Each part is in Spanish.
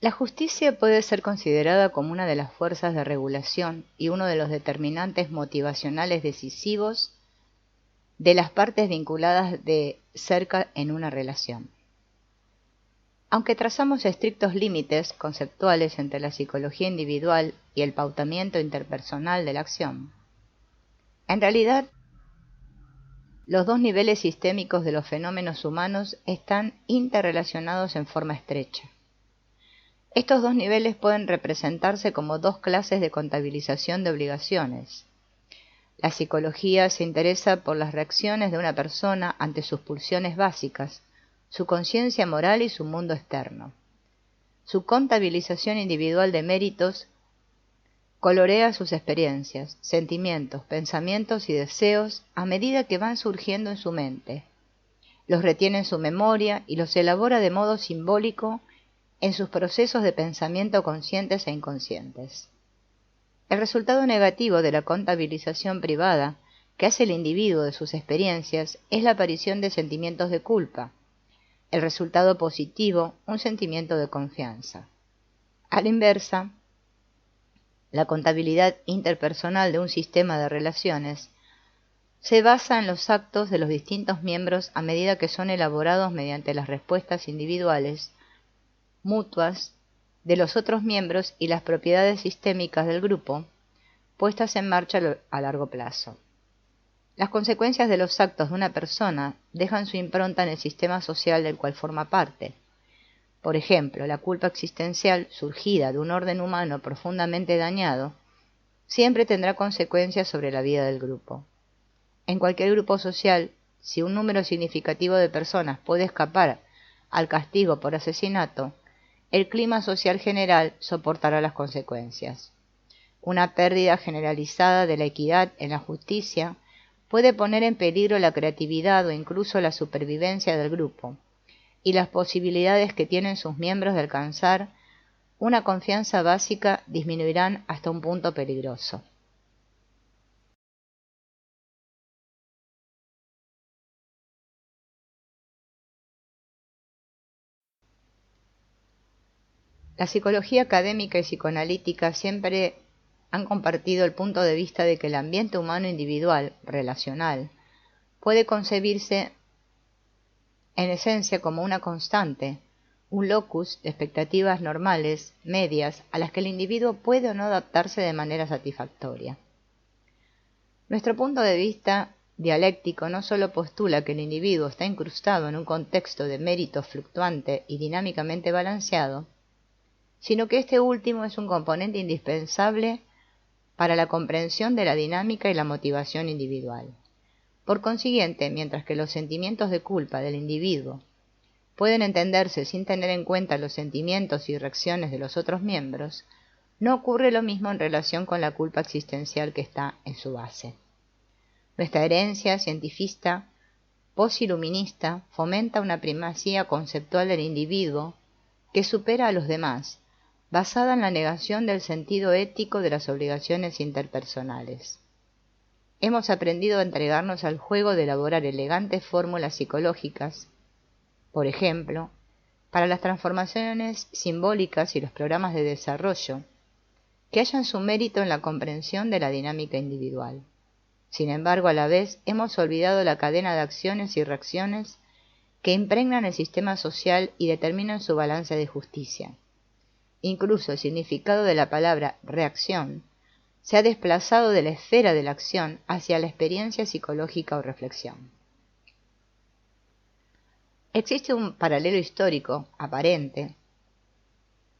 La justicia puede ser considerada como una de las fuerzas de regulación y uno de los determinantes motivacionales decisivos de las partes vinculadas de cerca en una relación. Aunque trazamos estrictos límites conceptuales entre la psicología individual y el pautamiento interpersonal de la acción, en realidad, los dos niveles sistémicos de los fenómenos humanos están interrelacionados en forma estrecha. Estos dos niveles pueden representarse como dos clases de contabilización de obligaciones. La psicología se interesa por las reacciones de una persona ante sus pulsiones básicas, su conciencia moral y su mundo externo. Su contabilización individual de méritos colorea sus experiencias, sentimientos, pensamientos y deseos a medida que van surgiendo en su mente. Los retiene en su memoria y los elabora de modo simbólico en sus procesos de pensamiento conscientes e inconscientes. El resultado negativo de la contabilización privada que hace el individuo de sus experiencias es la aparición de sentimientos de culpa. El resultado positivo, un sentimiento de confianza. A la inversa, la contabilidad interpersonal de un sistema de relaciones se basa en los actos de los distintos miembros a medida que son elaborados mediante las respuestas individuales, mutuas, de los otros miembros y las propiedades sistémicas del grupo, puestas en marcha a largo plazo. Las consecuencias de los actos de una persona dejan su impronta en el sistema social del cual forma parte. Por ejemplo, la culpa existencial surgida de un orden humano profundamente dañado siempre tendrá consecuencias sobre la vida del grupo. En cualquier grupo social, si un número significativo de personas puede escapar al castigo por asesinato, el clima social general soportará las consecuencias. Una pérdida generalizada de la equidad en la justicia puede poner en peligro la creatividad o incluso la supervivencia del grupo, y las posibilidades que tienen sus miembros de alcanzar una confianza básica disminuirán hasta un punto peligroso. La psicología académica y psicoanalítica siempre han compartido el punto de vista de que el ambiente humano individual, relacional, puede concebirse en esencia como una constante, un locus de expectativas normales, medias, a las que el individuo puede o no adaptarse de manera satisfactoria. Nuestro punto de vista dialéctico no solo postula que el individuo está incrustado en un contexto de mérito fluctuante y dinámicamente balanceado, sino que este último es un componente indispensable para la comprensión de la dinámica y la motivación individual. Por consiguiente, mientras que los sentimientos de culpa del individuo pueden entenderse sin tener en cuenta los sentimientos y reacciones de los otros miembros, no ocurre lo mismo en relación con la culpa existencial que está en su base. Nuestra herencia cientifista posiluminista fomenta una primacía conceptual del individuo que supera a los demás, basada en la negación del sentido ético de las obligaciones interpersonales. Hemos aprendido a entregarnos al juego de elaborar elegantes fórmulas psicológicas, por ejemplo, para las transformaciones simbólicas y los programas de desarrollo, que hallan su mérito en la comprensión de la dinámica individual. Sin embargo, a la vez, hemos olvidado la cadena de acciones y reacciones que impregnan el sistema social y determinan su balance de justicia. Incluso el significado de la palabra reacción se ha desplazado de la esfera de la acción hacia la experiencia psicológica o reflexión. Existe un paralelo histórico, aparente,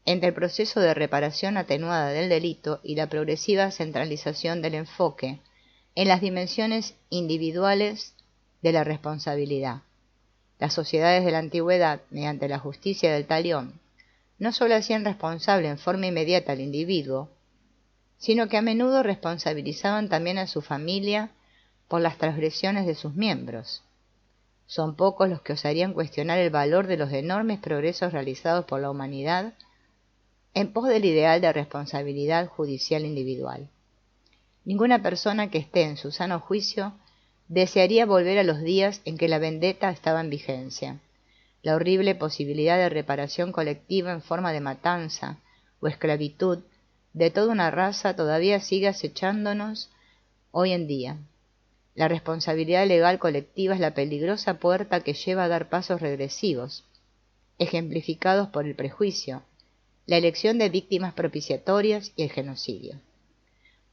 entre el proceso de reparación atenuada del delito y la progresiva centralización del enfoque en las dimensiones individuales de la responsabilidad. Las sociedades de la antigüedad, mediante la justicia del talión, no solo hacían responsable en forma inmediata al individuo, sino que a menudo responsabilizaban también a su familia por las transgresiones de sus miembros. Son pocos los que osarían cuestionar el valor de los enormes progresos realizados por la humanidad en pos del ideal de responsabilidad judicial individual. Ninguna persona que esté en su sano juicio desearía volver a los días en que la vendetta estaba en vigencia, la horrible posibilidad de reparación colectiva en forma de matanza o esclavitud de toda una raza todavía sigue acechándonos hoy en día. La responsabilidad legal colectiva es la peligrosa puerta que lleva a dar pasos regresivos, ejemplificados por el prejuicio, la elección de víctimas propiciatorias y el genocidio.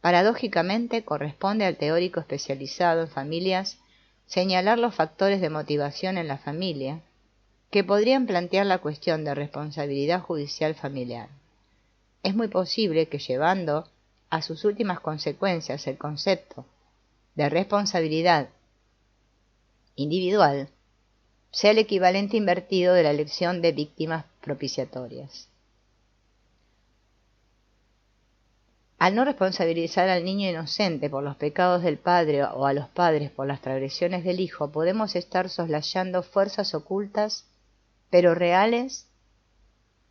Paradójicamente, corresponde al teórico especializado en familias señalar los factores de motivación en la familia que podrían plantear la cuestión de responsabilidad judicial familiar. Es muy posible que, llevando a sus últimas consecuencias el concepto de responsabilidad individual, sea el equivalente invertido de la elección de víctimas propiciatorias. Al no responsabilizar al niño inocente por los pecados del padre o a los padres por las transgresiones del hijo, podemos estar soslayando fuerzas ocultas, pero reales,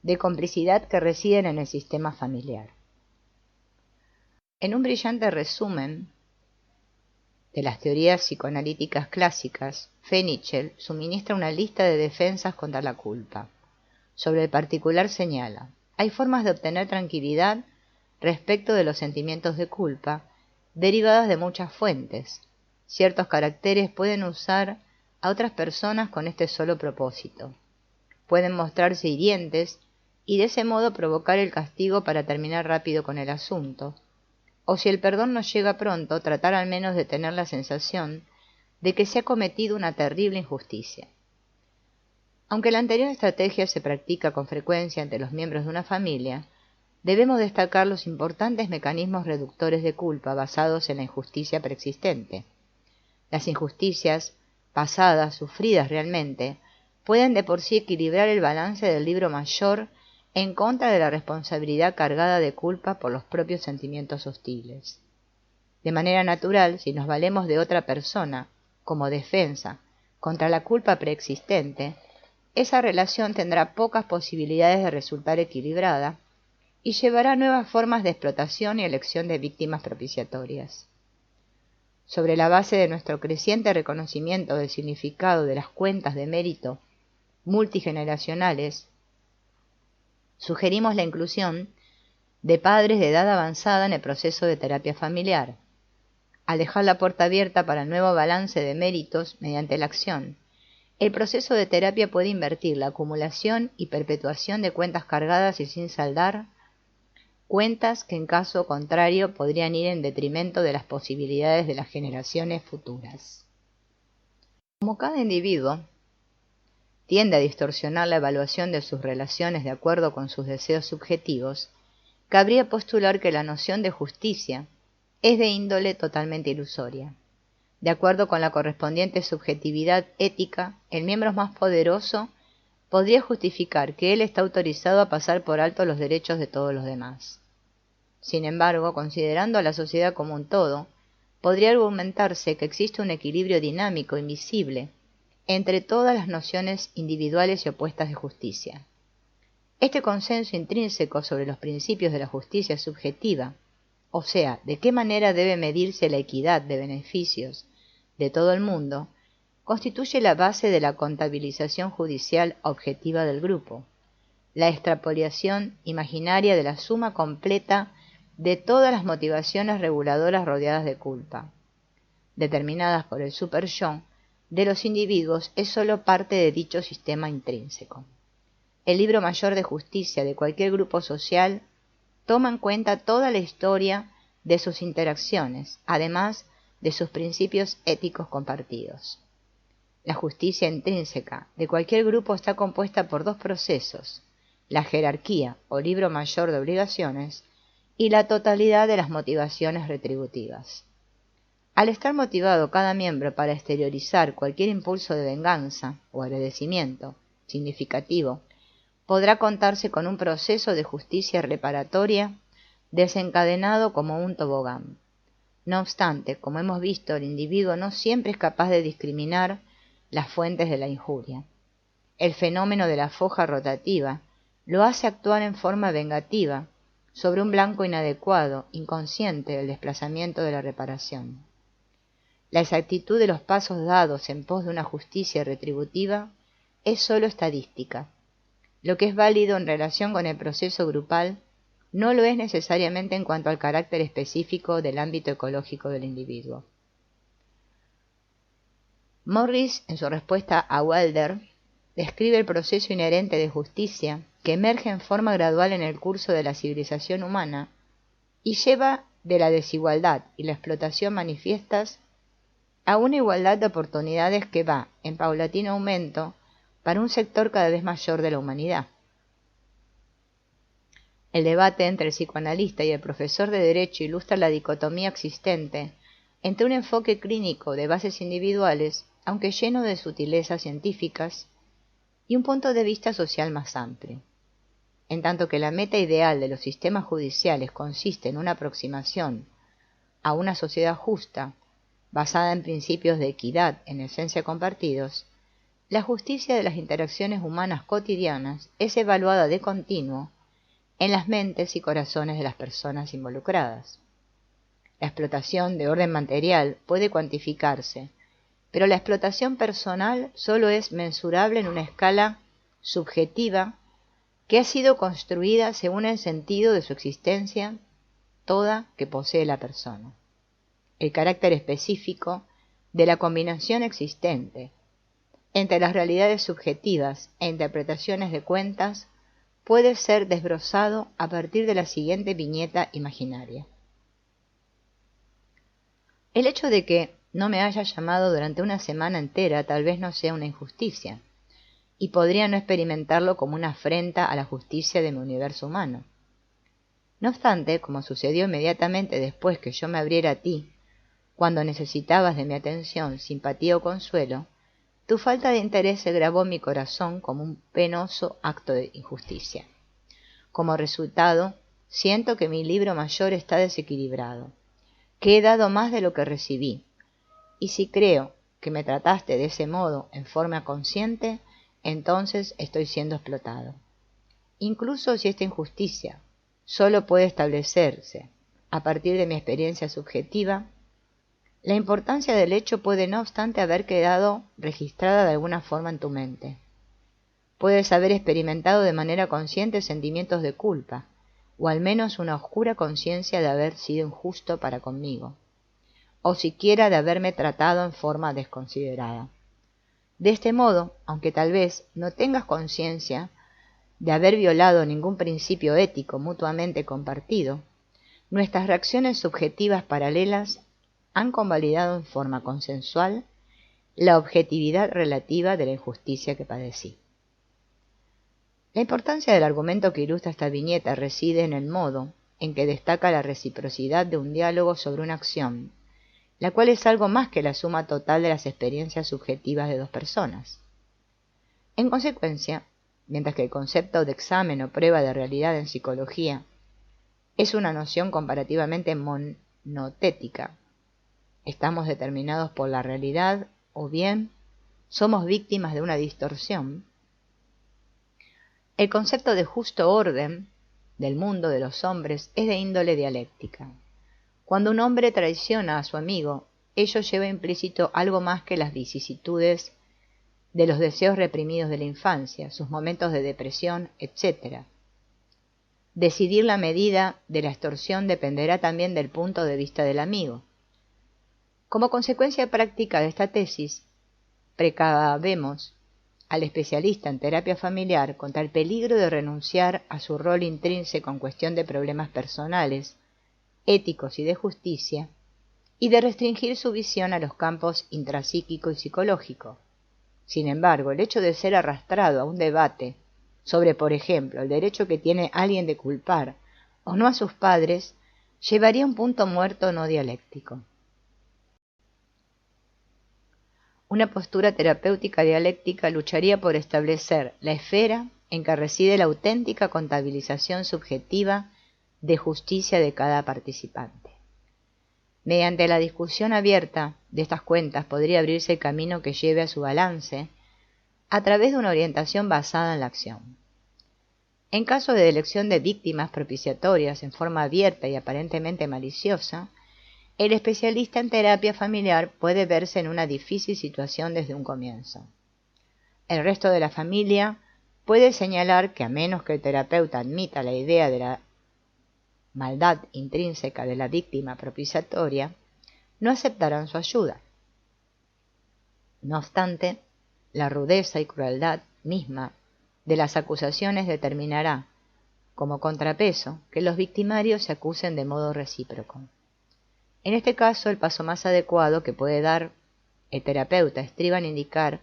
de complicidad que residen en el sistema familiar. En un brillante resumen de las teorías psicoanalíticas clásicas, Fenichel suministra una lista de defensas contra la culpa. Sobre el particular señala: hay formas de obtener tranquilidad respecto de los sentimientos de culpa, derivadas de muchas fuentes. Ciertos caracteres pueden usar a otras personas con este solo propósito. Pueden mostrarse hirientes y de ese modo provocar el castigo para terminar rápido con el asunto. O si el perdón no llega pronto, tratar al menos de tener la sensación de que se ha cometido una terrible injusticia. Aunque la anterior estrategia se practica con frecuencia entre los miembros de una familia, debemos destacar los importantes mecanismos reductores de culpa basados en la injusticia preexistente. Las injusticias pasadas, sufridas realmente, pueden de por sí equilibrar el balance del libro mayor en contra de la responsabilidad cargada de culpa por los propios sentimientos hostiles. De manera natural, si nos valemos de otra persona como defensa contra la culpa preexistente, esa relación tendrá pocas posibilidades de resultar equilibrada y llevará a nuevas formas de explotación y elección de víctimas propiciatorias. Sobre la base de nuestro creciente reconocimiento del significado de las cuentas de mérito multigeneracionales, sugerimos la inclusión de padres de edad avanzada en el proceso de terapia familiar. Al dejar la puerta abierta para el nuevo balance de méritos mediante la acción, el proceso de terapia puede invertir la acumulación y perpetuación de cuentas cargadas y sin saldar, cuentas que en caso contrario podrían ir en detrimento de las posibilidades de las generaciones futuras. Como cada individuo tiende a distorsionar la evaluación de sus relaciones de acuerdo con sus deseos subjetivos, cabría postular que la noción de justicia es de índole totalmente ilusoria. De acuerdo con la correspondiente subjetividad ética, el miembro más poderoso podría justificar que él está autorizado a pasar por alto los derechos de todos los demás. Sin embargo, considerando a la sociedad como un todo, podría argumentarse que existe un equilibrio dinámico invisible entre todas las nociones individuales y opuestas de justicia. Este consenso intrínseco sobre los principios de la justicia subjetiva, o sea, de qué manera debe medirse la equidad de beneficios de todo el mundo, constituye la base de la contabilización judicial objetiva del grupo, la extrapolación imaginaria de la suma completa de todas las motivaciones reguladoras rodeadas de culpa, determinadas por el super-yo de los individuos, es sólo parte de dicho sistema intrínseco. El libro mayor de justicia de cualquier grupo social toma en cuenta toda la historia de sus interacciones, además de sus principios éticos compartidos. La justicia intrínseca de cualquier grupo está compuesta por dos procesos: la jerarquía o libro mayor de obligaciones y la totalidad de las motivaciones retributivas. Al estar motivado cada miembro para exteriorizar cualquier impulso de venganza o agradecimiento significativo, podrá contarse con un proceso de justicia reparatoria desencadenado como un tobogán. No obstante, como hemos visto, el individuo no siempre es capaz de discriminar las fuentes de la injuria. El fenómeno de la foja rotativa lo hace actuar en forma vengativa sobre un blanco inadecuado, inconsciente del desplazamiento de la reparación. La exactitud de los pasos dados en pos de una justicia retributiva es sólo estadística. Lo que es válido en relación con el proceso grupal no lo es necesariamente en cuanto al carácter específico del ámbito ecológico del individuo. Morris, en su respuesta a Wilder, describe el proceso inherente de justicia que emerge en forma gradual en el curso de la civilización humana y lleva de la desigualdad y la explotación manifiestas a una igualdad de oportunidades que va en paulatino aumento para un sector cada vez mayor de la humanidad. El debate entre el psicoanalista y el profesor de Derecho ilustra la dicotomía existente entre un enfoque clínico de bases individuales, aunque lleno de sutilezas científicas, y un punto de vista social más amplio. En tanto que la meta ideal de los sistemas judiciales consiste en una aproximación a una sociedad justa, basada en principios de equidad en esencia compartidos, la justicia de las interacciones humanas cotidianas es evaluada de continuo en las mentes y corazones de las personas involucradas. La explotación de orden material puede cuantificarse, pero la explotación personal solo es mensurable en una escala subjetiva que ha sido construida según el sentido de su existencia toda que posee la persona. El carácter específico de la combinación existente entre las realidades subjetivas e interpretaciones de cuentas puede ser desbrozado a partir de la siguiente viñeta imaginaria. El hecho de que no me haya llamado durante una semana entera tal vez no sea una injusticia, y podría no experimentarlo como una afrenta a la justicia de mi universo humano. No obstante, como sucedió inmediatamente después que yo me abriera a ti, cuando necesitabas de mi atención, simpatía o consuelo, tu falta de interés se grabó en mi corazón como un penoso acto de injusticia. Como resultado, siento que mi libro mayor está desequilibrado, que he dado más de lo que recibí, y si creo que me trataste de ese modo en forma consciente, entonces estoy siendo explotado. Incluso si esta injusticia solo puede establecerse a partir de mi experiencia subjetiva, la importancia del hecho puede no obstante haber quedado registrada de alguna forma en tu mente. Puedes haber experimentado de manera consciente sentimientos de culpa, o al menos una oscura conciencia de haber sido injusto para conmigo, o siquiera de haberme tratado en forma desconsiderada. De este modo, aunque tal vez no tengas conciencia de haber violado ningún principio ético mutuamente compartido, nuestras reacciones subjetivas paralelas han convalidado en forma consensual la objetividad relativa de la injusticia que padecí. La importancia del argumento que ilustra esta viñeta reside en el modo en que destaca la reciprocidad de un diálogo sobre una acción, la cual es algo más que la suma total de las experiencias subjetivas de dos personas. En consecuencia, mientras que el concepto de examen o prueba de realidad en psicología es una noción comparativamente monotética, estamos determinados por la realidad o bien somos víctimas de una distorsión, el concepto de justo orden del mundo de los hombres es de índole dialéctica. Cuando un hombre traiciona a su amigo, ello lleva implícito algo más que las vicisitudes de los deseos reprimidos de la infancia, sus momentos de depresión, etc. Decidir la medida de la extorsión dependerá también del punto de vista del amigo. Como consecuencia práctica de esta tesis, precavemos al especialista en terapia familiar contra el peligro de renunciar a su rol intrínseco en cuestión de problemas personales, éticos y de justicia, y de restringir su visión a los campos intrapsíquico y psicológico. Sin embargo, el hecho de ser arrastrado a un debate sobre, por ejemplo, el derecho que tiene alguien de culpar o no a sus padres, llevaría a un punto muerto no dialéctico. Una postura terapéutica dialéctica lucharía por establecer la esfera en que reside la auténtica contabilización subjetiva de justicia de cada participante. Mediante la discusión abierta de estas cuentas podría abrirse el camino que lleve a su balance a través de una orientación basada en la acción. En caso de elección de víctimas propiciatorias en forma abierta y aparentemente maliciosa, el especialista en terapia familiar puede verse en una difícil situación desde un comienzo. El resto de la familia puede señalar que a menos que el terapeuta admita la idea de la maldad intrínseca de la víctima propiciatoria, no aceptarán su ayuda. No obstante, la rudeza y crueldad misma de las acusaciones determinará, como contrapeso, que los victimarios se acusen de modo recíproco. En este caso, el paso más adecuado que puede dar el terapeuta estriba en indicar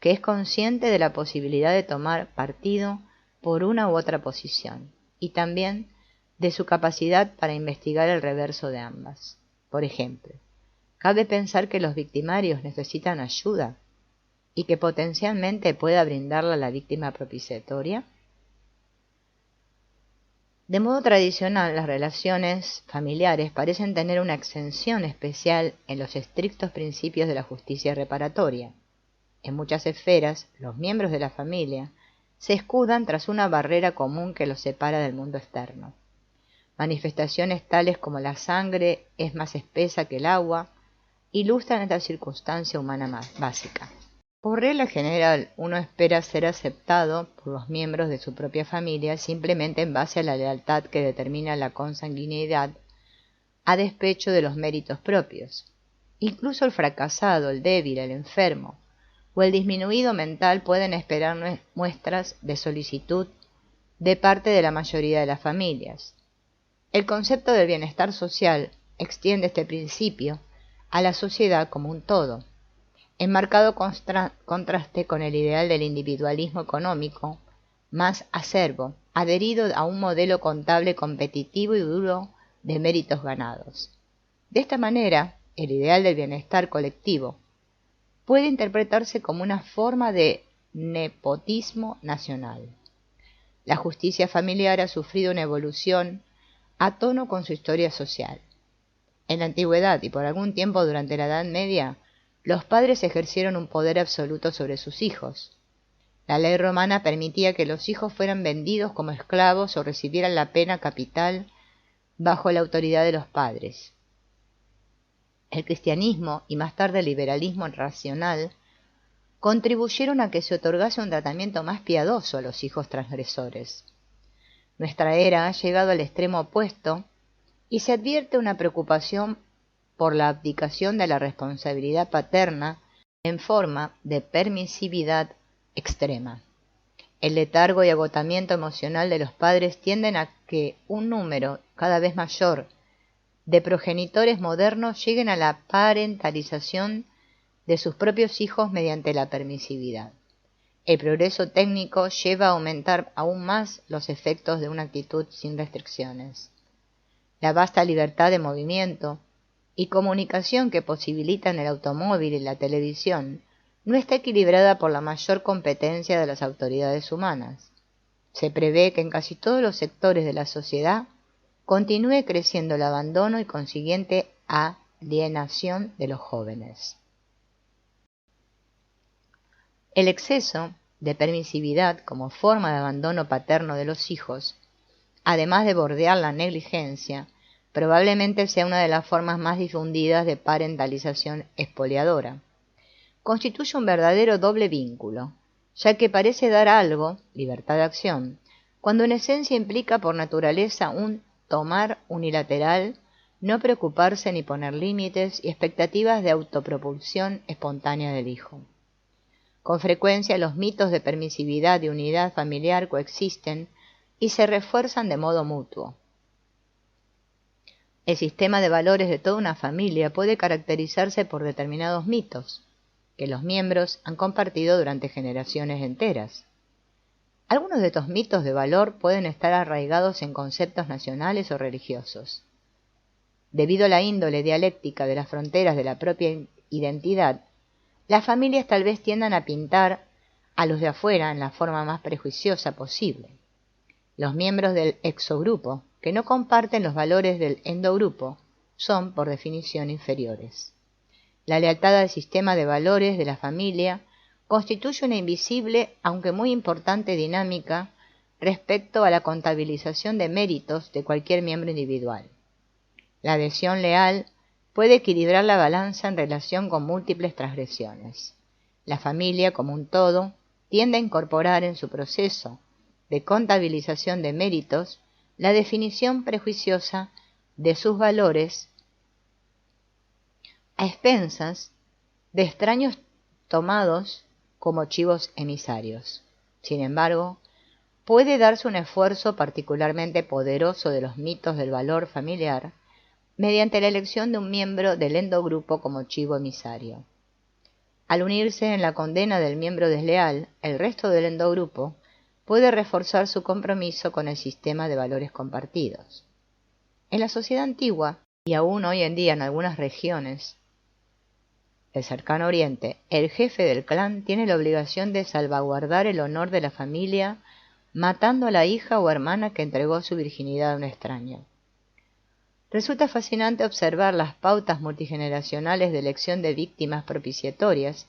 que es consciente de la posibilidad de tomar partido por una u otra posición, y también de su capacidad para investigar el reverso de ambas. Por ejemplo, cabe pensar que los victimarios necesitan ayuda y que potencialmente pueda brindarla la víctima propiciatoria. De modo tradicional, las relaciones familiares parecen tener una exención especial en los estrictos principios de la justicia reparatoria. En muchas esferas, los miembros de la familia se escudan tras una barrera común que los separa del mundo externo. Manifestaciones tales como la sangre es más espesa que el agua ilustran esta circunstancia humana más básica. Por regla general, uno espera ser aceptado por los miembros de su propia familia simplemente en base a la lealtad que determina la consanguinidad a despecho de los méritos propios. Incluso el fracasado, el débil, el enfermo o el disminuido mental pueden esperar muestras de solicitud de parte de la mayoría de las familias. El concepto del bienestar social extiende este principio a la sociedad como un todo, en marcado contraste con el ideal del individualismo económico más acerbo, adherido a un modelo contable competitivo y duro de méritos ganados. De esta manera, el ideal del bienestar colectivo puede interpretarse como una forma de nepotismo nacional. La justicia familiar ha sufrido una evolución a tono con su historia social. En la antigüedad y por algún tiempo durante la Edad Media, los padres ejercieron un poder absoluto sobre sus hijos. La ley romana permitía que los hijos fueran vendidos como esclavos o recibieran la pena capital bajo la autoridad de los padres. El cristianismo y más tarde el liberalismo racional contribuyeron a que se otorgase un tratamiento más piadoso a los hijos transgresores. Nuestra era ha llegado al extremo opuesto y se advierte una preocupación por la abdicación de la responsabilidad paterna en forma de permisividad extrema. El letargo y agotamiento emocional de los padres tienden a que un número cada vez mayor de progenitores modernos lleguen a la parentalización de sus propios hijos mediante la permisividad. El progreso técnico lleva a aumentar aún más los efectos de una actitud sin restricciones. La vasta libertad de movimiento y comunicación que posibilitan el automóvil y la televisión no está equilibrada por la mayor competencia de las autoridades humanas. Se prevé que en casi todos los sectores de la sociedad continúe creciendo el abandono y consiguiente alienación de los jóvenes. El exceso de permisividad como forma de abandono paterno de los hijos, además de bordear la negligencia, probablemente sea una de las formas más difundidas de parentalización expoliadora. Constituye un verdadero doble vínculo, ya que parece dar algo, libertad de acción, cuando en esencia implica por naturaleza un tomar unilateral, no preocuparse ni poner límites y expectativas de autopropulsión espontánea del hijo. Con frecuencia los mitos de permisividad y unidad familiar coexisten y se refuerzan de modo mutuo. El sistema de valores de toda una familia puede caracterizarse por determinados mitos, que los miembros han compartido durante generaciones enteras. Algunos de estos mitos de valor pueden estar arraigados en conceptos nacionales o religiosos. Debido a la índole dialéctica de las fronteras de la propia identidad, las familias tal vez tiendan a pintar a los de afuera en la forma más prejuiciosa posible. Los miembros del exogrupo, que no comparten los valores del endogrupo, son, por definición, inferiores. La lealtad al sistema de valores de la familia constituye una invisible, aunque muy importante dinámica respecto a la contabilización de méritos de cualquier miembro individual. La adhesión leal puede equilibrar la balanza en relación con múltiples transgresiones. La familia, como un todo, tiende a incorporar en su proceso de contabilización de méritos la definición prejuiciosa de sus valores a expensas de extraños tomados como chivos emisarios. Sin embargo, puede darse un esfuerzo particularmente poderoso de los mitos del valor familiar mediante la elección de un miembro del endogrupo como chivo emisario. Al unirse en la condena del miembro desleal, el resto del endogrupo puede reforzar su compromiso con el sistema de valores compartidos. En la sociedad antigua, y aún hoy en día en algunas regiones del cercano oriente, el jefe del clan tiene la obligación de salvaguardar el honor de la familia matando a la hija o hermana que entregó su virginidad a un extraño. Resulta fascinante observar las pautas multigeneracionales de elección de víctimas propiciatorias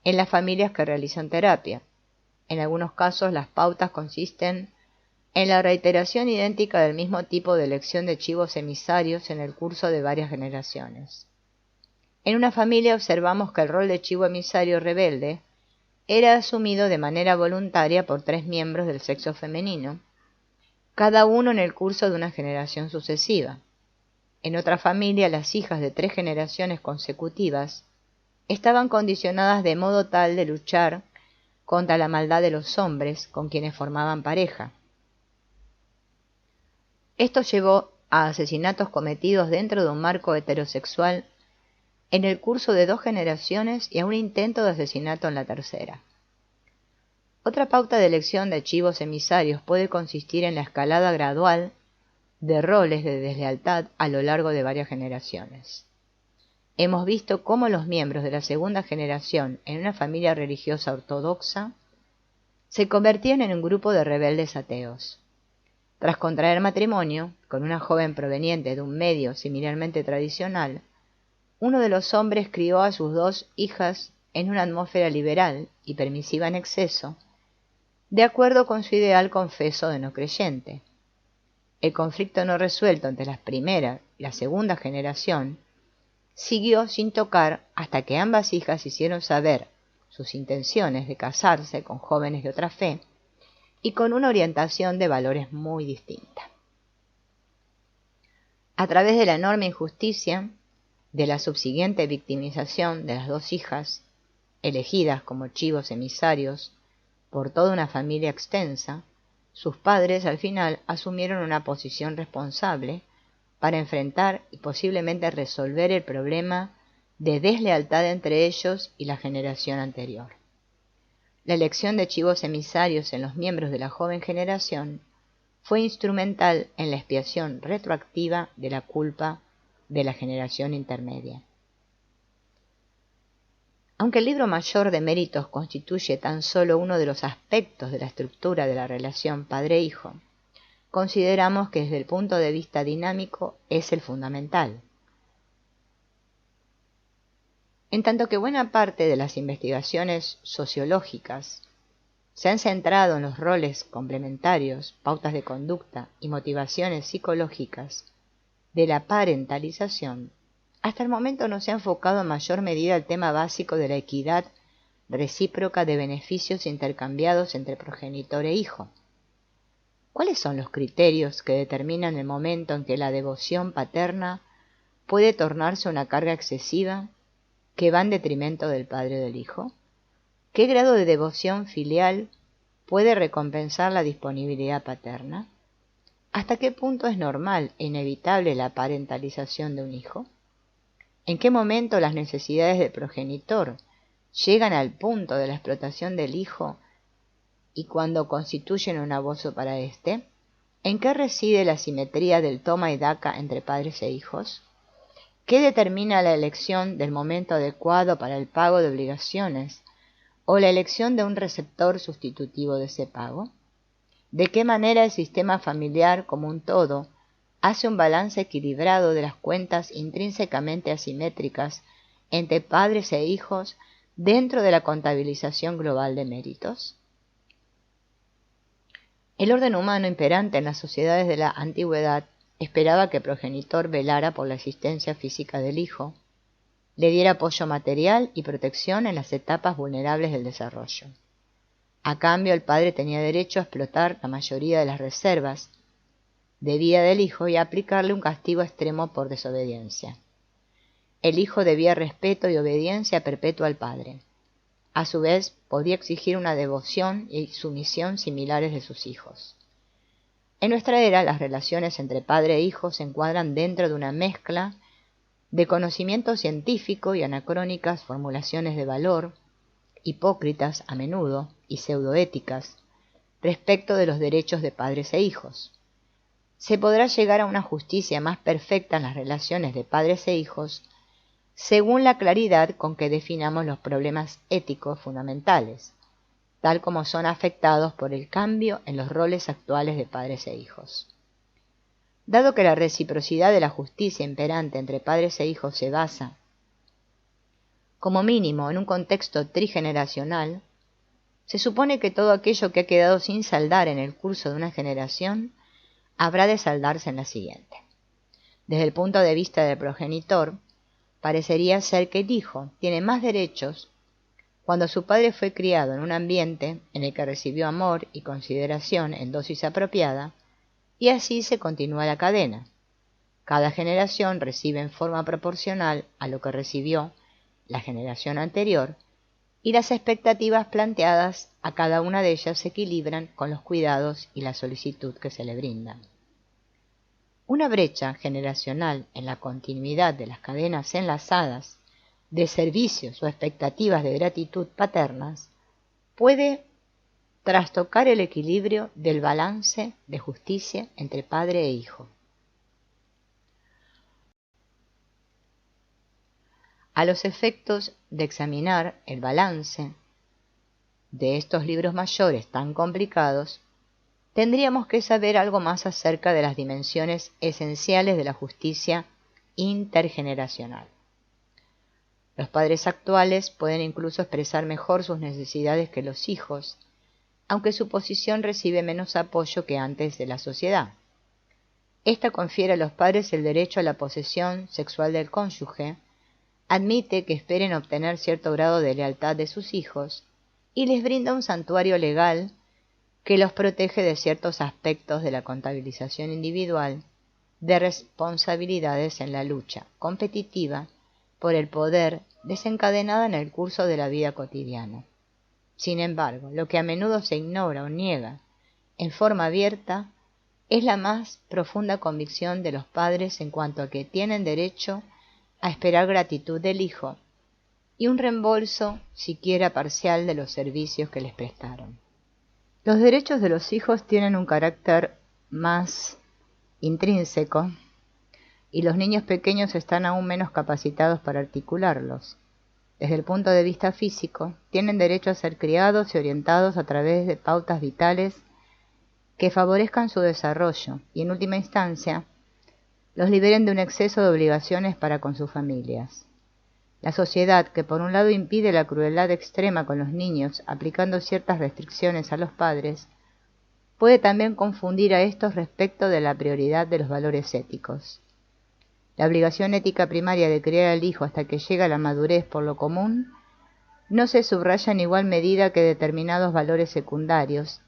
en las familias que realizan terapia. En algunos casos las pautas consisten en la reiteración idéntica del mismo tipo de elección de chivos emisarios en el curso de varias generaciones. En una familia observamos que el rol de chivo emisario rebelde era asumido de manera voluntaria por 3 miembros del sexo femenino, cada uno en el curso de una generación sucesiva. En otra familia, las hijas de 3 generaciones consecutivas estaban condicionadas de modo tal de luchar contra la maldad de los hombres con quienes formaban pareja. Esto llevó a asesinatos cometidos dentro de un marco heterosexual en el curso de 2 generaciones y a un intento de asesinato en la tercera. Otra pauta de elección de chivos emisarios puede consistir en la escalada gradual de roles de deslealtad a lo largo de varias generaciones. Hemos visto cómo los miembros de la segunda generación en una familia religiosa ortodoxa se convertían en un grupo de rebeldes ateos. Tras contraer matrimonio con una joven proveniente de un medio similarmente tradicional, uno de los hombres crió a sus 2 hijas en una atmósfera liberal y permisiva en exceso, de acuerdo con su ideal confeso de no creyente. El conflicto no resuelto entre la primera y la segunda generación siguió sin tocar hasta que ambas hijas hicieron saber sus intenciones de casarse con jóvenes de otra fe y con una orientación de valores muy distinta. A través de la enorme injusticia de la subsiguiente victimización de las 2 hijas, elegidas como chivos emisarios por toda una familia extensa, sus padres al final asumieron una posición responsable para enfrentar y posiblemente resolver el problema de deslealtad entre ellos y la generación anterior. La elección de chivos emisarios en los miembros de la joven generación fue instrumental en la expiación retroactiva de la culpa de la generación intermedia. Aunque el libro mayor de méritos constituye tan solo uno de los aspectos de la estructura de la relación padre-hijo, consideramos que desde el punto de vista dinámico es el fundamental. En tanto que buena parte de las investigaciones sociológicas se han centrado en los roles complementarios, pautas de conducta y motivaciones psicológicas de la parentalización, hasta el momento no se ha enfocado en mayor medida el tema básico de la equidad recíproca de beneficios intercambiados entre progenitor e hijo. ¿Cuáles son los criterios que determinan el momento en que la devoción paterna puede tornarse una carga excesiva que va en detrimento del padre o del hijo? ¿Qué grado de devoción filial puede recompensar la disponibilidad paterna? ¿Hasta qué punto es normal e inevitable la parentalización de un hijo? ¿En qué momento las necesidades del progenitor llegan al punto de la explotación del hijo y cuando constituyen un abuso para éste? ¿En qué reside la simetría del toma y daca entre padres e hijos? ¿Qué determina la elección del momento adecuado para el pago de obligaciones o la elección de un receptor sustitutivo de ese pago? ¿De qué manera el sistema familiar como un todo hace un balance equilibrado de las cuentas intrínsecamente asimétricas entre padres e hijos dentro de la contabilización global de méritos? El orden humano imperante en las sociedades de la antigüedad esperaba que el progenitor velara por la existencia física del hijo, le diera apoyo material y protección en las etapas vulnerables del desarrollo. A cambio, el padre tenía derecho a explotar la mayoría de las reservas de vida del hijo y a aplicarle un castigo extremo por desobediencia. El hijo debía respeto y obediencia perpetua al padre. A su vez, podía exigir una devoción y sumisión similares de sus hijos. En nuestra era, las relaciones entre padre e hijo se encuadran dentro de una mezcla de conocimiento científico y anacrónicas formulaciones de valor, hipócritas a menudo y pseudoéticas, respecto de los derechos de padres e hijos. Se podrá llegar a una justicia más perfecta en las relaciones de padres e hijos según la claridad con que definamos los problemas éticos fundamentales, tal como son afectados por el cambio en los roles actuales de padres e hijos. Dado que la reciprocidad de la justicia imperante entre padres e hijos se basa, como mínimo, en un contexto trigeneracional, se supone que todo aquello que ha quedado sin saldar en el curso de una generación habrá de saldarse en la siguiente. Desde el punto de vista del progenitor, parecería ser que el hijo tiene más derechos cuando su padre fue criado en un ambiente en el que recibió amor y consideración en dosis apropiada, y así se continúa la cadena. Cada generación recibe en forma proporcional a lo que recibió la generación anterior, y las expectativas planteadas a cada una de ellas se equilibran con los cuidados y la solicitud que se le brindan. Una brecha generacional en la continuidad de las cadenas enlazadas de servicios o expectativas de gratitud paternas puede trastocar el equilibrio del balance de justicia entre padre e hijo. A los efectos de examinar el balance de estos libros mayores tan complicados, tendríamos que saber algo más acerca de las dimensiones esenciales de la justicia intergeneracional. Los padres actuales pueden incluso expresar mejor sus necesidades que los hijos, aunque su posición recibe menos apoyo que antes de la sociedad. Esta confiere a los padres el derecho a la posesión sexual del cónyuge, admite que esperen obtener cierto grado de lealtad de sus hijos y les brinda un santuario legal que los protege de ciertos aspectos de la contabilización individual de responsabilidades en la lucha competitiva por el poder desencadenada en el curso de la vida cotidiana. Sin embargo, lo que a menudo se ignora o niega en forma abierta es la más profunda convicción de los padres en cuanto a que tienen derecho a esperar gratitud del hijo y un reembolso, siquiera parcial, de los servicios que les prestaron. Los derechos de los hijos tienen un carácter más intrínseco y los niños pequeños están aún menos capacitados para articularlos. Desde el punto de vista físico, tienen derecho a ser criados y orientados a través de pautas vitales que favorezcan su desarrollo y, en última instancia, los liberen de un exceso de obligaciones para con sus familias. La sociedad, que por un lado impide la crueldad extrema con los niños aplicando ciertas restricciones a los padres, puede también confundir a estos respecto de la prioridad de los valores éticos. La obligación ética primaria de criar al hijo hasta que llega a la madurez por lo común no se subraya en igual medida que determinados valores secundarios,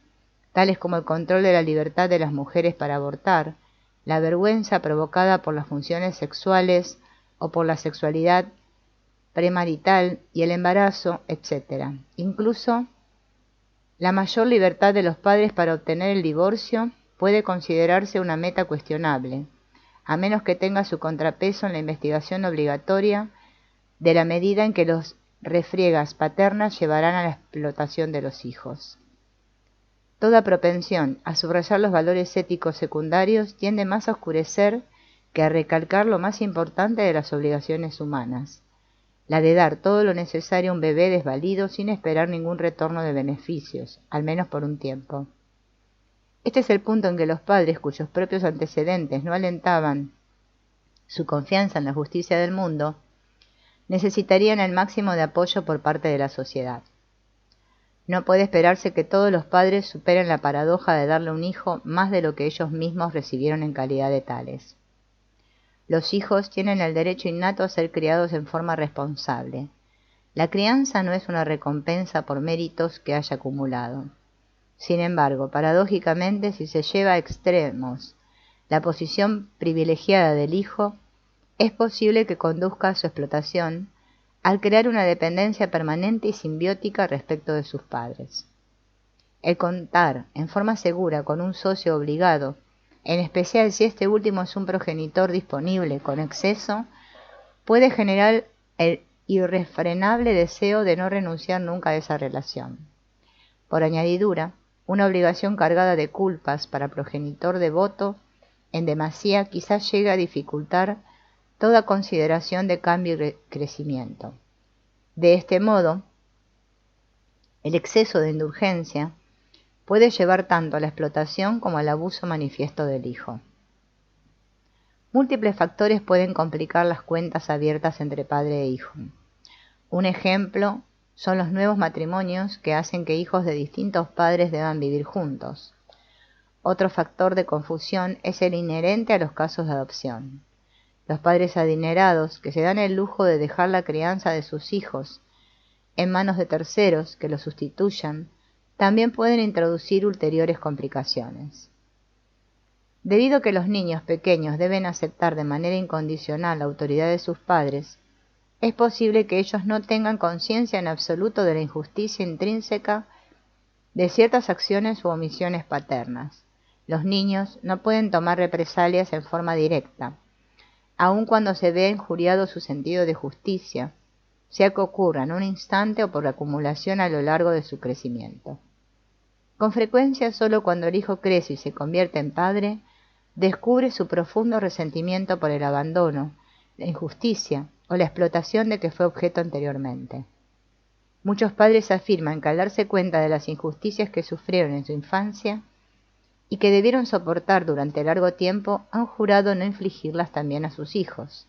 tales como el control de la libertad de las mujeres para abortar, la vergüenza provocada por las funciones sexuales o por la sexualidad premarital y el embarazo, etc. Incluso la mayor libertad de los padres para obtener el divorcio puede considerarse una meta cuestionable, a menos que tenga su contrapeso en la investigación obligatoria de la medida en que los refriegas paternas llevarán a la explotación de los hijos. Toda propensión a subrayar los valores éticos secundarios tiende más a oscurecer que a recalcar lo más importante de las obligaciones humanas, la de dar todo lo necesario a un bebé desvalido sin esperar ningún retorno de beneficios, al menos por un tiempo. Este es el punto en que los padres, cuyos propios antecedentes no alentaban su confianza en la justicia del mundo, necesitarían el máximo de apoyo por parte de la sociedad. No puede esperarse que todos los padres superen la paradoja de darle a un hijo más de lo que ellos mismos recibieron en calidad de tales. Los hijos tienen el derecho innato a ser criados en forma responsable. La crianza no es una recompensa por méritos que haya acumulado. Sin embargo, paradójicamente, si se lleva a extremos la posición privilegiada del hijo, es posible que conduzca a su explotación al crear una dependencia permanente y simbiótica respecto de sus padres. El contar en forma segura con un socio obligado, en especial si este último es un progenitor disponible con exceso, puede generar el irrefrenable deseo de no renunciar nunca a esa relación. Por añadidura, una obligación cargada de culpas para progenitor devoto en demasía quizás llegue a dificultar toda consideración de cambio y crecimiento. De este modo, el exceso de indulgencia puede llevar tanto a la explotación como al abuso manifiesto del hijo. Múltiples factores pueden complicar las cuentas abiertas entre padre e hijo. Un ejemplo son los nuevos matrimonios que hacen que hijos de distintos padres deban vivir juntos. Otro factor de confusión es el inherente a los casos de adopción. Los padres adinerados que se dan el lujo de dejar la crianza de sus hijos en manos de terceros que los sustituyan, también pueden introducir ulteriores complicaciones. Debido a que los niños pequeños deben aceptar de manera incondicional la autoridad de sus padres, es posible que ellos no tengan conciencia en absoluto de la injusticia intrínseca de ciertas acciones u omisiones paternas. Los niños no pueden tomar represalias en forma directa, aun cuando se vea injuriado su sentido de justicia, sea que ocurra en un instante o por acumulación a lo largo de su crecimiento. Con frecuencia, solo cuando el hijo crece y se convierte en padre, descubre su profundo resentimiento por el abandono, la injusticia o la explotación de que fue objeto anteriormente. Muchos padres afirman que al darse cuenta de las injusticias que sufrieron en su infancia y que debieron soportar durante largo tiempo, han jurado no infligirlas también a sus hijos.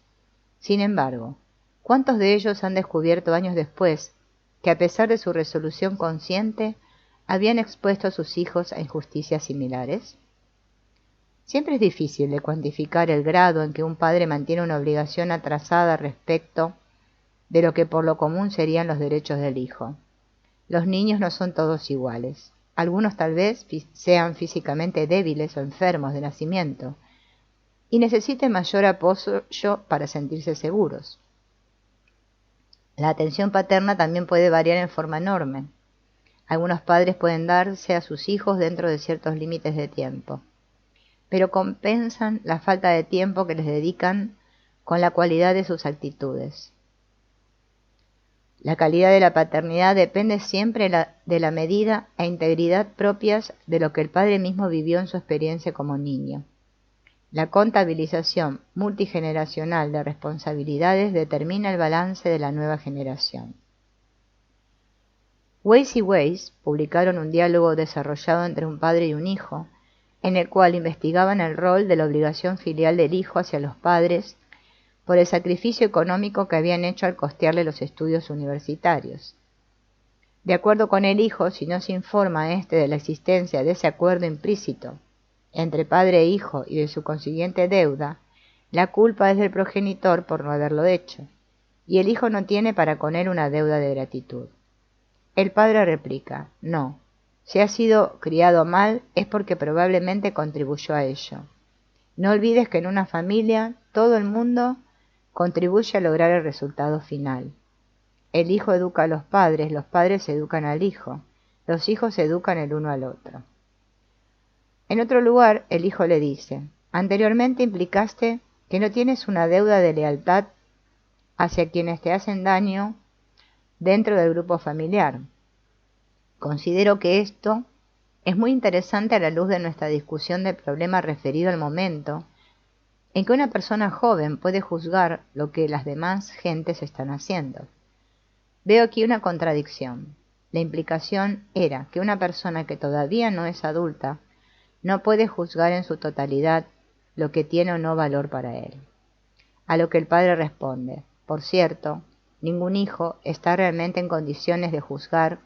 Sin embargo, ¿cuántos de ellos han descubierto años después que, a pesar de su resolución consciente, habían expuesto a sus hijos a injusticias similares? Siempre es difícil de cuantificar el grado en que un padre mantiene una obligación atrasada respecto de lo que por lo común serían los derechos del hijo. Los niños no son todos iguales. Algunos tal vez sean físicamente débiles o enfermos de nacimiento y necesiten mayor apoyo para sentirse seguros. La atención paterna también puede variar en forma enorme. Algunos padres pueden darse a sus hijos dentro de ciertos límites de tiempo, pero compensan la falta de tiempo que les dedican con la cualidad de sus actitudes. La calidad de la paternidad depende siempre de la medida e integridad propias de lo que el padre mismo vivió en su experiencia como niño. La contabilización multigeneracional de responsabilidades determina el balance de la nueva generación. Weiss y Weiss publicaron un diálogo desarrollado entre un padre y un hijo, en el cual investigaban el rol de la obligación filial del hijo hacia los padres por el sacrificio económico que habían hecho al costearle los estudios universitarios. De acuerdo con el hijo, si no se informa a éste de la existencia de ese acuerdo implícito entre padre e hijo y de su consiguiente deuda, la culpa es del progenitor por no haberlo hecho, y el hijo no tiene para con él una deuda de gratitud. El padre replica: no, si ha sido criado mal es porque probablemente contribuyó a ello. No olvides que en una familia todo el mundo contribuye a lograr el resultado final. El hijo educa a los padres educan al hijo, los hijos se educan el uno al otro. En otro lugar, el hijo le dice: anteriormente implicaste que no tienes una deuda de lealtad hacia quienes te hacen daño dentro del grupo familiar. Considero que esto es muy interesante a la luz de nuestra discusión del problema referido al momento en que una persona joven puede juzgar lo que las demás gentes están haciendo. Veo aquí una contradicción. La implicación era que una persona que todavía no es adulta no puede juzgar en su totalidad lo que tiene o no valor para él. A lo que el padre responde: por cierto, ningún hijo está realmente en condiciones de juzgar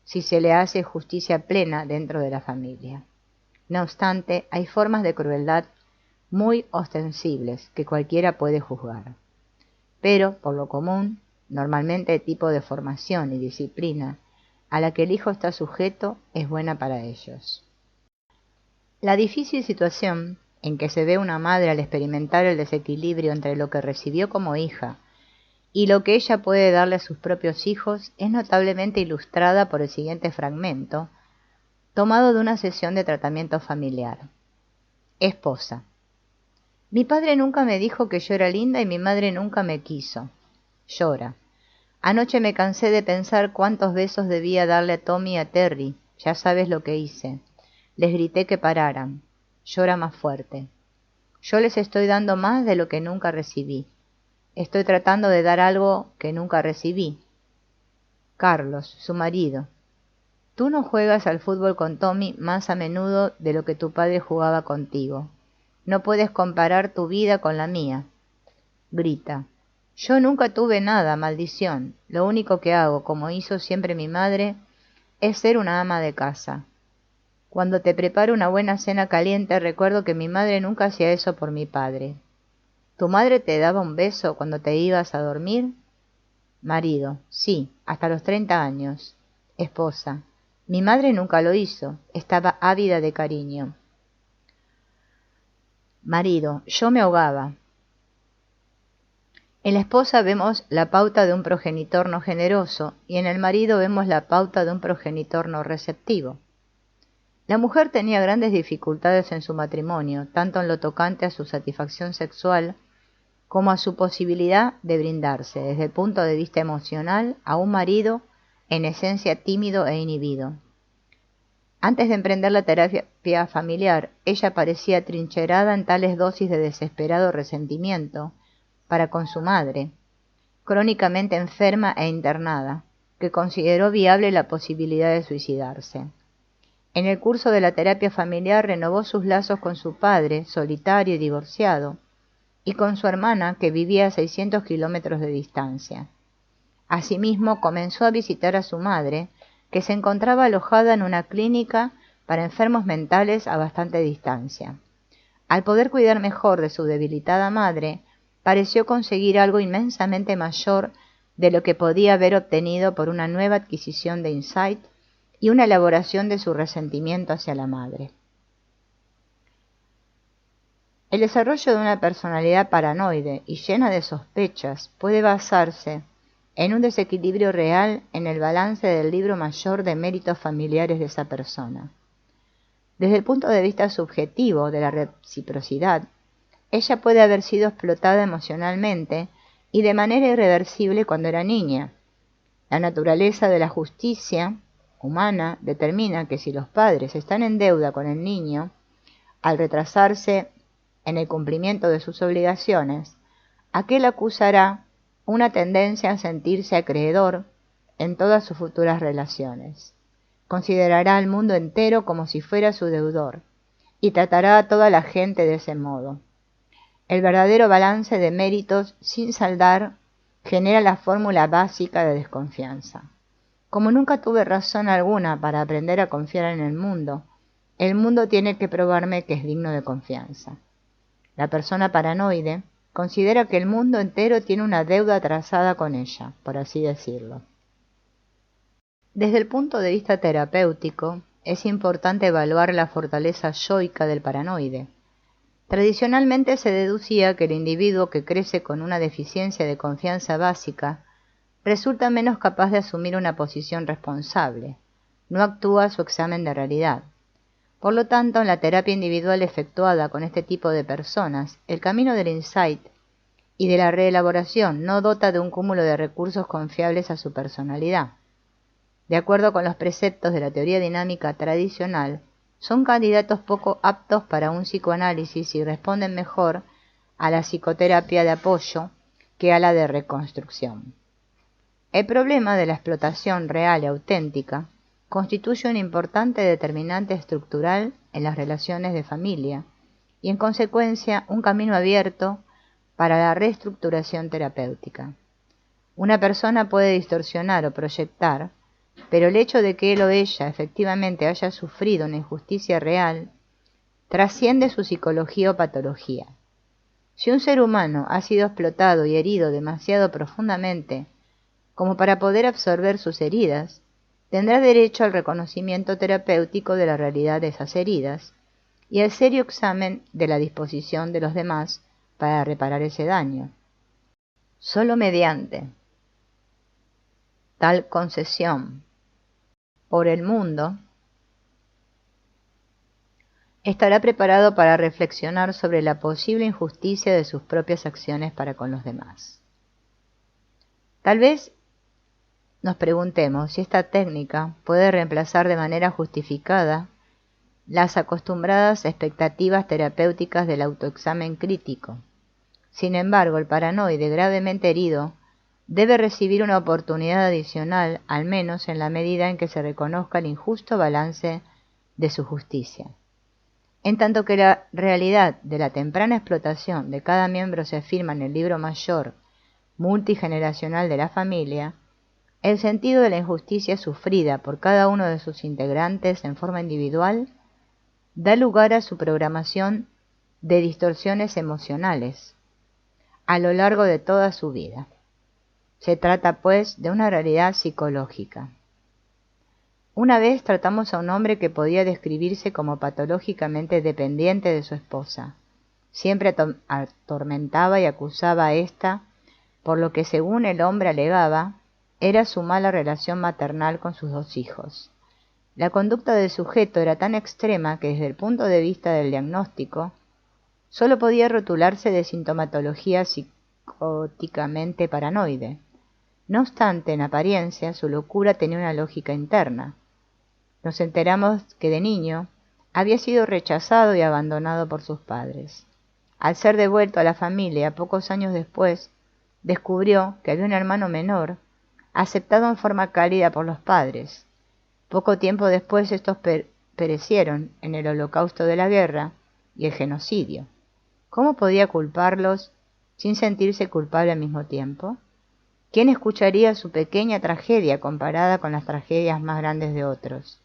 si se le hace justicia plena dentro de la familia. No obstante, hay formas de crueldad muy ostensibles que cualquiera puede juzgar. Pero, por lo común, normalmente de tipo de formación y disciplina, a la que el hijo está sujeto, es buena para ellos. La difícil situación en que se ve una madre al experimentar el desequilibrio entre lo que recibió como hija y lo que ella puede darle a sus propios hijos es notablemente ilustrada por el siguiente fragmento, tomado de una sesión de tratamiento familiar. Esposa. Mi padre nunca me dijo que yo era linda y mi madre nunca me quiso. Llora. Anoche me cansé de pensar cuántos besos debía darle a Tommy y a Terry. Ya sabes lo que hice. Les grité que pararan. Llora más fuerte. Yo les estoy dando más de lo que nunca recibí. Estoy tratando de dar algo que nunca recibí. Carlos, su marido. Tú no juegas al fútbol con Tommy más a menudo de lo que tu padre jugaba contigo. No puedes comparar tu vida con la mía. Grita. Yo nunca tuve nada, maldición. Lo único que hago, como hizo siempre mi madre, es ser una ama de casa. Cuando te preparo una buena cena caliente, recuerdo que mi madre nunca hacía eso por mi padre. ¿Tu madre te daba un beso cuando te ibas a dormir? Marido. Sí, hasta los 30 años. Esposa. Mi madre nunca lo hizo. Estaba ávida de cariño. Marido. Yo me ahogaba. En la esposa vemos la pauta de un progenitor no generoso y en el marido vemos la pauta de un progenitor no receptivo. La mujer tenía grandes dificultades en su matrimonio, tanto en lo tocante a su satisfacción sexual como a su posibilidad de brindarse, desde el punto de vista emocional, a un marido en esencia tímido e inhibido. Antes de emprender la terapia familiar, ella parecía trincherada en tales dosis de desesperado resentimiento para con su madre, crónicamente enferma e internada, que consideró viable la posibilidad de suicidarse. En el curso de la terapia familiar renovó sus lazos con su padre, solitario y divorciado, y con su hermana, que vivía a 600 kilómetros de distancia. Asimismo, comenzó a visitar a su madre, que se encontraba alojada en una clínica para enfermos mentales a bastante distancia. Al poder cuidar mejor de su debilitada madre, pareció conseguir algo inmensamente mayor de lo que podía haber obtenido por una nueva adquisición de insight y una elaboración de su resentimiento hacia la madre. El desarrollo de una personalidad paranoide y llena de sospechas puede basarse en un desequilibrio real en el balance del libro mayor de méritos familiares de esa persona. Desde el punto de vista subjetivo de la reciprocidad, ella puede haber sido explotada emocionalmente y de manera irreversible cuando era niña. La naturaleza de la justicia humana determina que si los padres están en deuda con el niño, al retrasarse en el cumplimiento de sus obligaciones, aquel acusará una tendencia a sentirse acreedor en todas sus futuras relaciones. Considerará al mundo entero como si fuera su deudor y tratará a toda la gente de ese modo. El verdadero balance de méritos sin saldar genera la fórmula básica de desconfianza. Como nunca tuve razón alguna para aprender a confiar en el mundo tiene que probarme que es digno de confianza. La persona paranoide considera que el mundo entero tiene una deuda atrasada con ella, por así decirlo. Desde el punto de vista terapéutico, es importante evaluar la fortaleza yoica del paranoide. Tradicionalmente se deducía que el individuo que crece con una deficiencia de confianza básica resulta menos capaz de asumir una posición responsable, no actúa a su examen de realidad. Por lo tanto, en la terapia individual efectuada con este tipo de personas, el camino del insight y de la reelaboración no dota de un cúmulo de recursos confiables a su personalidad. De acuerdo con los preceptos de la teoría dinámica tradicional, son candidatos poco aptos para un psicoanálisis y responden mejor a la psicoterapia de apoyo que a la de reconstrucción. El problema de la explotación real y auténtica constituye un importante determinante estructural en las relaciones de familia y, en consecuencia, un camino abierto para la reestructuración terapéutica. Una persona puede distorsionar o proyectar, pero el hecho de que él o ella efectivamente haya sufrido una injusticia real trasciende su psicología o patología. Si un ser humano ha sido explotado y herido demasiado profundamente como para poder absorber sus heridas, tendrá derecho al reconocimiento terapéutico de la realidad de esas heridas y al serio examen de la disposición de los demás para reparar ese daño. Solo mediante tal concesión por el mundo estará preparado para reflexionar sobre la posible injusticia de sus propias acciones para con los demás. Tal vez nos preguntemos si esta técnica puede reemplazar de manera justificada las acostumbradas expectativas terapéuticas del autoexamen crítico. Sin embargo, el paranoide gravemente herido debe recibir una oportunidad adicional, al menos en la medida en que se reconozca el injusto balance de su justicia. En tanto que la realidad de la temprana explotación de cada miembro se afirma en el libro mayor multigeneracional de la familia, el sentido de la injusticia sufrida por cada uno de sus integrantes en forma individual da lugar a su programación de distorsiones emocionales a lo largo de toda su vida. Se trata, pues, de una realidad psicológica. Una vez tratamos a un hombre que podía describirse como patológicamente dependiente de su esposa. Siempre atormentaba y acusaba a ésta por lo que, según el hombre alegaba, era su mala relación maternal con sus 2 hijos. La conducta del sujeto era tan extrema que desde el punto de vista del diagnóstico, solo podía rotularse de sintomatología psicóticamente paranoide. No obstante, en apariencia, su locura tenía una lógica interna. Nos enteramos que de niño había sido rechazado y abandonado por sus padres. Al ser devuelto a la familia, pocos años después, descubrió que había un hermano menor, aceptado en forma cálida por los padres. Poco tiempo después estos perecieron en el holocausto de la guerra y el genocidio. ¿Cómo podía culparlos sin sentirse culpable al mismo tiempo? ¿Quién escucharía su pequeña tragedia comparada con las tragedias más grandes de otros?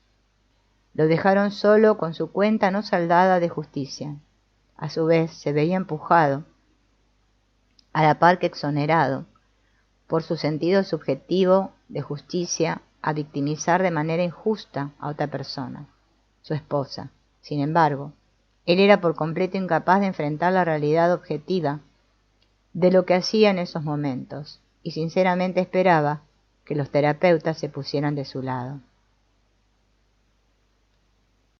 Lo dejaron solo con su cuenta no saldada de justicia. A su vez se veía empujado, a la par que exonerado, por su sentido subjetivo de justicia, a victimizar de manera injusta a otra persona, su esposa. Sin embargo, él era por completo incapaz de enfrentar la realidad objetiva de lo que hacía en esos momentos, y sinceramente esperaba que los terapeutas se pusieran de su lado.